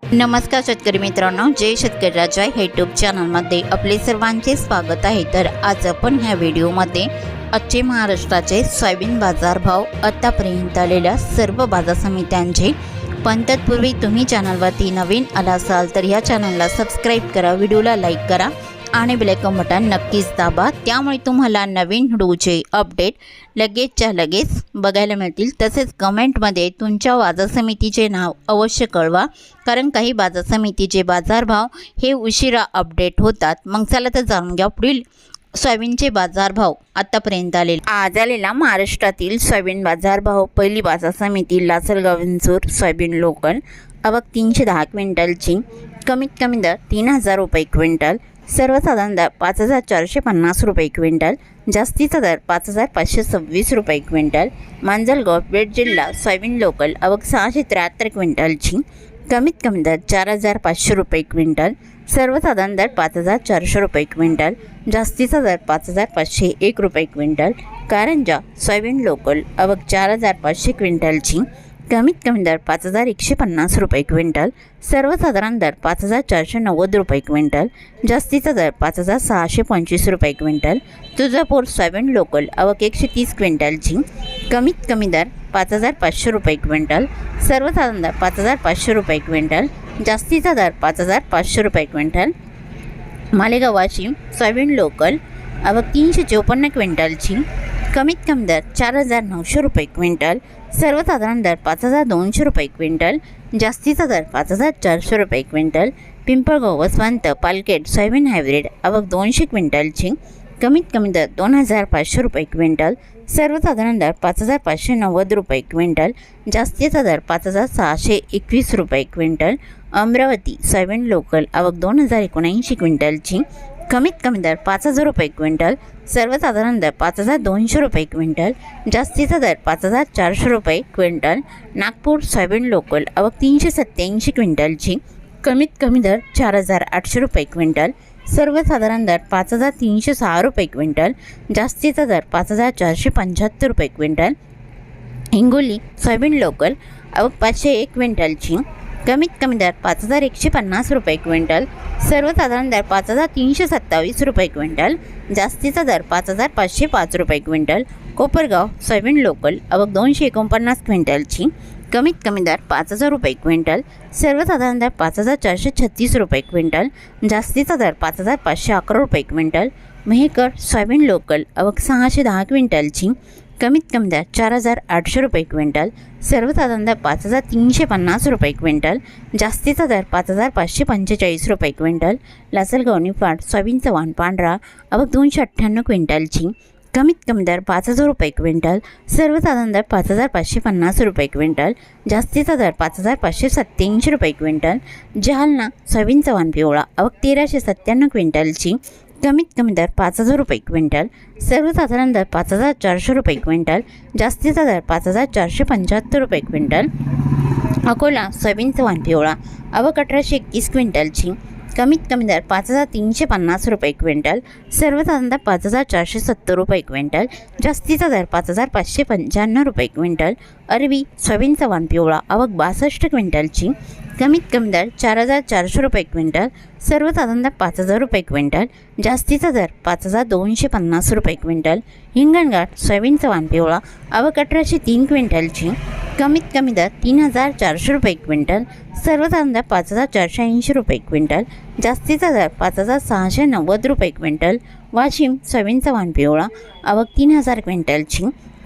नमस्कार शेतकरी मित्रांनो, जय शेतकरी राजा यूट्यूब चॅनलमध्ये आपले सर्वांचे स्वागत आहे। तर आज आपण ह्या व्हिडिओमध्ये आजचे महाराष्ट्राचे सोयाबीन बाजारभाव, आतापर्यंत आलेल्या सर्व बाजार समित्यांचे, पण तत्पूर्वी तुम्ही चॅनलवरती नवीन आला असाल तर या चॅनलला सबस्क्राईब करा, व्हिडिओला लाईक करा आणि बेल आयकॉन बटन नक्कीच दाबा, त्यामुळे तुम्हाला नवीन व्हिडिओचे अपडेट लगेचच्या लगेच बघायला मिळतील। तसेच कमेंटमध्ये तुमच्या बाजार समितीचे नाव अवश्य कळवा, कारण काही बाजार समितीचे बाजारभाव हे उशिरा अपडेट होतात। मग चला तर जाणून घ्या पुढील सोयाबीनचे बाजारभाव आतापर्यंत आज आलेला महाराष्ट्रातील सोयाबीन बाजारभाव। पहिली बाजार समिती लासलगाव विंचूर सोयाबीन लोकल, आवक 310 क्विंटलची, कमीत कमी दर 3000 रुपये क्विंटल, सर्वसाधारण दर 5450 रुपये क्विंटल, जास्तीचा दर 5526 रुपये क्विंटल। मांजलगाव बीड जिल्हा सोयाबीन लोकल, आवक 673 क्विंटलची, कमीत कमी दर 4500 रुपये क्विंटल, सर्वसाधारण दर 5400 रुपये क्विंटल, जास्तीचा दर 5501 रुपये क्विंटल। कारंजा सोयाबीन लोकल, आवक 4500 क्विंटलची, कमीत कमी दर 5150 रुपये क्विंटल, सर्वसाधारण दर 5490 रुपये क्विंटल, जास्तीचा दर 5625 रुपये क्विंटल। तुळजापूर सोयाबीन लोकल, आवक 130 क्विंटलची, कमीत कमी दर 5500 रुपये क्विंटल, सर्वसाधारण दर 5500 रुपये क्विंटल, जास्तीचा दर 5500 रुपये quintal. Malegaon Washim soybean local, आवक 354 क्विंटलची, कमीत कमी दर 4900 रुपये क्विंटल, सर्वसाधारण दर 5200 रुपये क्विंटल, जास्तीचा दर 5400 रुपये quintal. Pimpalgaon Baswant पालकेट soybean hybrid, आवक 200 क्विंटलची, कमीत कमी दर 2500 रुपये क्विंटल, सर्वसाधारण दर 5590 रुपये क्विंटल, जास्तीचा दर 5621 रुपये क्विंटल। अमरावती सोयाबीन लोकल, आवक 2079 क्विंटलची, कमीत कमी दर 5000 रुपये क्विंटल, सर्वसाधारण दर 5200 रुपये क्विंटल, जास्तीचा दर 5400 रुपये क्विंटल। नागपूर सोयाबीन लोकल, आवक 387 क्विंटलची, कमीत कमी दर 4800 रुपये क्विंटल, सर्वसाधारण दर 5306 रुपये क्विंटल, जास्तीचा दर 5475 रुपये क्विंटल। हिंगोली सोयाबीन लोकल, आवक 501 क्विंटलची, कमीत कमी दर 5150 रुपये क्विंटल, सर्वसाधारण दर 5327 रुपये क्विंटल, जास्तीचा दर 5505 रुपये क्विंटल। कोपरगाव सोयाबीन लोकल, आवक 249 क्विंटलची, कमीत कमी दर 5000 रुपये क्विंटल, सर्वसाधारण दर 5436 रुपये क्विंटल, जास्तीचा दर 5511 रुपये क्विंटल। मेहकर सोयाबीन लोकल, आवक 610 क्विंटलची, कमीत कमी दर 4800 रुपये क्विंटल, सर्वसाधारण दर 5350 रुपये क्विंटल, जास्तीचा दर 5545 रुपये क्विंटल। लासलगाव निफाड सोयाबीन चव्हाण पांढरा, आवक 298 क्विंटलची, कमीत कमी दर 5000 रुपये क्विंटल, सर्वसाधारण दर 5550 रुपये क्विंटल, जास्तीचा दर 5587 रुपये क्विंटल। जालना सोयाबीन चव्हाण पिवळा, आवक 1397 क्विंटलची, कमीत कमी दर 5000 रुपये क्विंटल, सर्वसाधारण दर 5400 रुपये क्विंटल, जास्तीचा दर 5475 रुपये क्विंटल। अकोला सोयाबीन चव्हाण पिवळा, आवक 1821 क्विंटलची, कमीत कमी दर 5350 रुपये क्विंटल, सर्वसाधारण दर 5470 रुपये क्विंटल, जास्तीचा दर 5595 रुपये क्विंटल। अरबी सोयाबीन चव्हाण पिवळा, आवक 62 क्विंटलची, कमीत कमी दर 4400 रुपये क्विंटल, सर्वसाधारण दर 5000 रुपये क्विंटल, जास्तीचा दर 5250 रुपये क्विंटल। हिंगणघाट सोयाबीन चव्हाण पिवळा, आवक 1803 क्विंटलची, कमीत कमी दर 3400 रुपये क्विंटल, सर्वसाधारण दर 5480 रुपये क्विंटल, जास्तीचा दर 5690 रुपये क्विंटल। वाशिम सोयाबीन चव्हाण पिवळा, आवक 3000 क्विंटलची,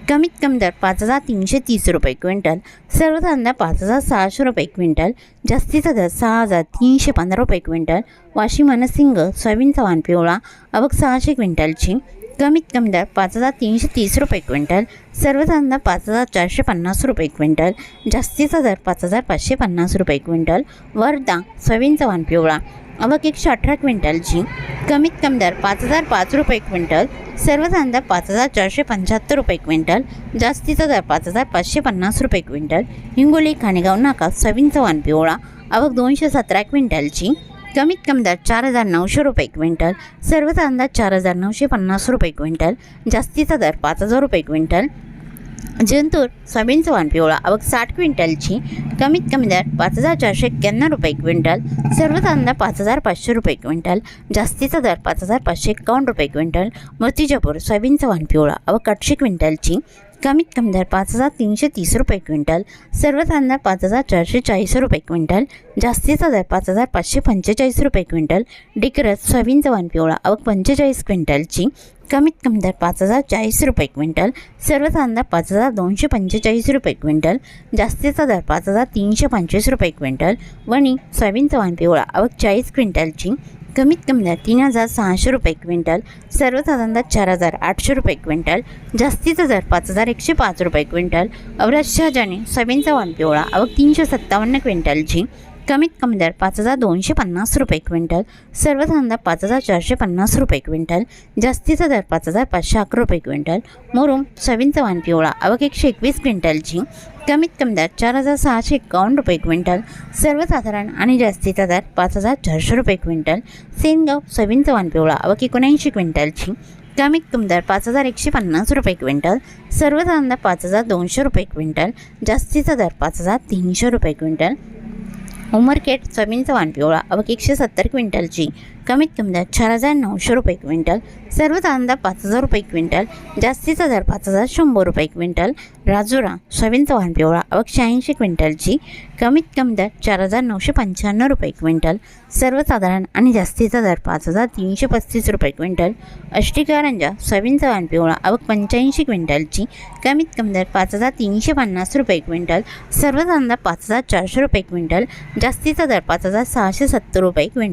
कमीत कमी दर 5330 रुपये क्विंटल, सर्वसाधारण दर 5600 रुपये क्विंटल, जास्तीचा दर 6315 रुपये क्विंटल। वाशिम मनसिंग सोयाबीन चव्हाण पिवळा, आवक 600 क्विंटलची, कमीत कमी दर 5330 रुपये क्विंटल, सर्वसाधारण दर 5450 रुपये क्विंटल, जास्तीचा दर 5550 रुपये क्विंटल। वर्धा सोयाबीन चव्हाण पिवळा, आवक 118 क्विंटलची, कमीत कमी दर 5005 रुपये क्विंटल, सर्वसाधारण दर 5475 रुपये क्विंटल, जास्तीचा दर 5550 रुपये क्विंटल। हिंगोली खाणेगाव नाका सोयाबीन चव्हाण पिवळा, आवक 217 क्विंटलची, कमीत कमी दर 4900 रुपये क्विंटल, सर्वसाधारण दर 4950 रुपये क्विंटल, जास्तीचा दर 5000 रुपये क्विंटल। जिंतूर सोयाबीनचं वाण पिवळा आवक 60 क्विंटलची, कमीत कमी दर 5,491 रुपये क्विंटल, सर्वसाधारण 5,500 रुपये क्विंटल, जास्तीचा दर 5,551 रुपये क्विंटल. मूर्तिजापूर सोयाबीनचं वाण पिवळा आवक 800 क्विंटलची, कमीत कमी दर 5,330 रुपये क्विंटल, सर्वसाधारण 5,440 रुपये क्विंटल, जास्तीचा दर 5,545 रुपये क्विंटल. डिकरस सोयाबीनचं वाण पिवळा आवक 45 क्विंटलची, कमीत कमी दर 5,040 रुपये क्विंटल, सर्वसाधारण 5,245 रुपये क्विंटल, जास्तीचा दर 5,325 रुपये क्विंटल. वणी सोयाबीनचं वाण पिवळा आवक 40 क्विंटलची, कमीत कमी दर 3,600 रुपये क्विंटल, सर्वसाधारण 4,800 रुपये क्विंटल, जास्तीचा दर 5,105 रुपये क्विंटल. औरत शहाजानी सोयाबीनचा वाण पिवळा आवक 357 क्विंटलची, कमीत कमी दर 5,250 रुपये क्विंटल, सर्वसाधारण 5,450 रुपये क्विंटल, जास्तीचा दर 5,511 रुपये क्विंटल. मुरुम सोयाबीनचं वाण पिवळा आवक 121 क्विंटलची, कमीत कमी दर 4,651 रुपये क्विंटल, सर्वसाधारण आणि जास्तीचा दर 5,400 रुपये क्विंटल. सेनगाव सोयाबीनचं वाण पिवळा आवक 79 क्विंटलची, कमीत कमी दर 5,150 रुपये क्विंटल, सर्वसाधारण 5,200 रुपये क्विंटल, जास्तीचा दर 5,300 रुपये क्विंटल. उमरखेड सोयाबीनचं वाण पिवळा आवक 170 क्विंटलची, कमीत कमी दर 4,900 रुपये क्विंटल, सर्वसाधारण 5,000 रुपये क्विंटल, जास्तीचा दर 5,100 रुपये क्विंटल. राजुरा सोयाबीनचं वाण पिवळा आवक 86 क्विंटलची, कमीत कमी दर 4,995 रुपये क्विंटल, सर्वसाधारण आणि जास्तीचा दर 5,335 रुपये क्विंटल. अष्टीकारंजा सोयाबीनचं वाण पिवळा आवक 85 क्विंटलची, कमीत कमी दर 5,350 रुपये क्विंटल, सर्वसाधारण 5,400 रुपये क्विंटल, जास्तीचा दर 5,670 रुपये क्विंटल.